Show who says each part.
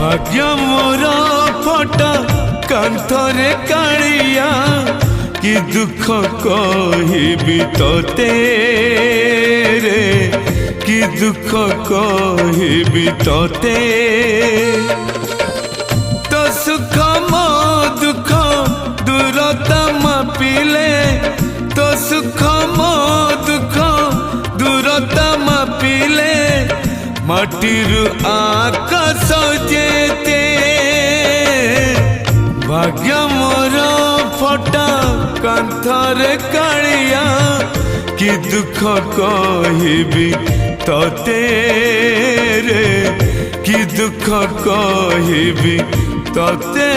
Speaker 1: भाग्य मोर फटा कांथरे कालिया कि दुख कहिबी तोते रे कि दुख कहिबी तोते तो सुख मो दुख दूरता मापिले तो सुख मो दुख दूरता मापिले माटिरु आकाश जेते भाग्य मोर फटा कांथरे कालिया कि दुख कहिबी तोते रे कि दुख कहिबी तोते।